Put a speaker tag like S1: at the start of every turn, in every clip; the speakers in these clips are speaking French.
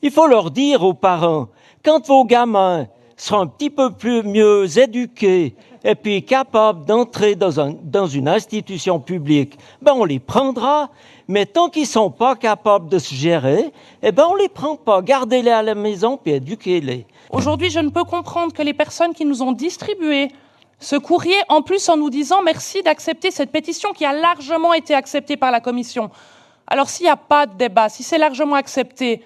S1: Il faut leur dire aux parents, quand vos gamins seront un petit peu mieux éduqués et puis capables d'entrer dans une institution publique, on les prendra. Mais tant qu'ils sont pas capables de se gérer, on les prend pas. Gardez-les à la maison puis éduquez-les.
S2: Aujourd'hui, je ne peux comprendre que les personnes qui nous ont distribué ce courrier, en plus en nous disant merci d'accepter cette pétition qui a largement été acceptée par la Commission. Alors s'il n'y a pas de débat, si c'est largement accepté,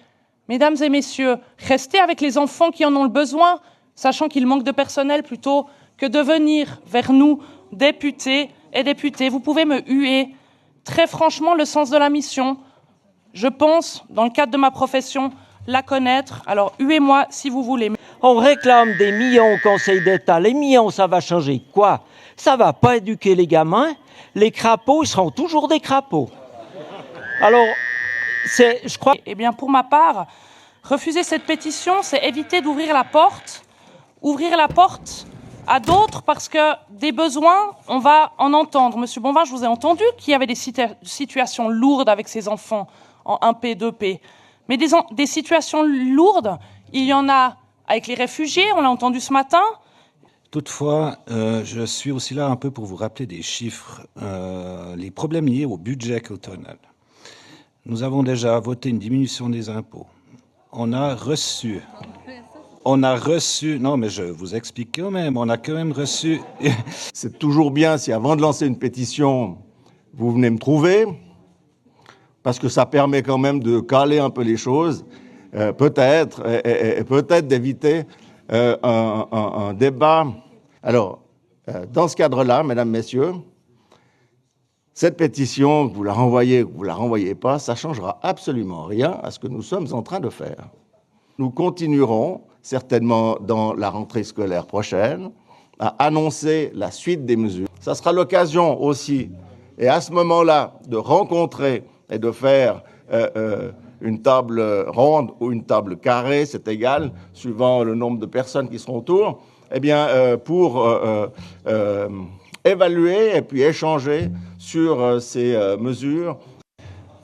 S2: mesdames et messieurs, restez avec les enfants qui en ont le besoin, sachant qu'il manque de personnel plutôt que de venir vers nous, députés et députés. Vous pouvez me huer. Très franchement, le sens de la mission, je pense, dans le cadre de ma profession, la connaître. Alors, huez-moi si vous voulez.
S1: On réclame des millions au Conseil d'État. Les millions, ça va changer quoi? Ça va pas éduquer les gamins. Les crapauds, ils seront toujours des crapauds. Alors, je crois...
S2: Eh bien, pour ma part, refuser cette pétition, c'est éviter d'ouvrir la porte à d'autres, parce que des besoins, on va en entendre. Monsieur Bonvin, je vous ai entendu qu'il y avait des situations lourdes avec ces enfants en 1P, 2P. Mais des situations lourdes, il y en a avec les réfugiés, on l'a entendu ce matin.
S3: Toutefois, je suis aussi là un peu pour vous rappeler des chiffres, les problèmes liés au budget cantonal. Nous avons déjà voté une diminution des impôts. On a reçu, non mais je vous explique quand même, on a quand même reçu...
S4: C'est toujours bien si avant de lancer une pétition, vous venez me trouver, parce que ça permet quand même de caler un peu les choses, peut-être d'éviter un débat. Alors, dans ce cadre-là, mesdames, messieurs, cette pétition, que vous la renvoyez ou que vous la renvoyez pas, ça changera absolument rien à ce que nous sommes en train de faire. Nous continuerons, certainement dans la rentrée scolaire prochaine, à annoncer la suite des mesures. Ça sera l'occasion aussi, et à ce moment-là, de rencontrer et de faire une table ronde ou une table carrée, c'est égal, suivant le nombre de personnes qui seront autour, pour évaluer et puis échanger sur ces mesures.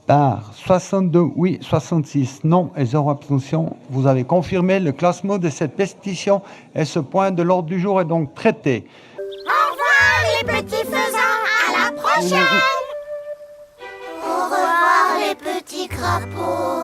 S5: Par 62 oui, 66 non et 0 abstention, vous avez confirmé le classement de cette pétition et ce point de l'ordre du jour est donc traité.
S6: Au revoir les petits faisans, à la prochaine. Au revoir les petits crapauds.